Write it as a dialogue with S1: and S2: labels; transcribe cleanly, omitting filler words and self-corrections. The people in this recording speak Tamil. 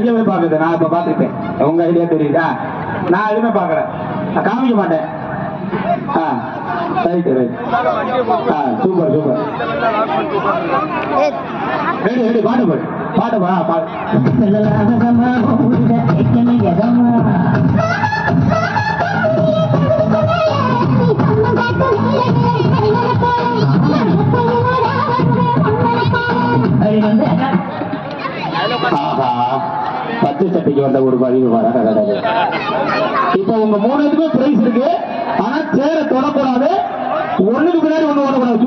S1: ஐடியாவே பாக்குது. நான் இப்ப பாத்துக்கிட்டேன். உங்க ஐடியா தெரியுதா? நான் எதுவுமே பாக்கல, நான் காமிக்க மாட்டேன். Right right. Super super. Ready ready. பாட்டு பாடு பாட்டு வா பாடு. பச்சை சட்டைக்கு வந்த ஒரு பதிவு வர. இப்ப உங்க 3 பிரைஸ் இருக்கு. ஆனா சேர தொடக்கூடாது. ஒண்ணுக்கு பின்னாடி ஒண்ணு ஓடக்கூடாது.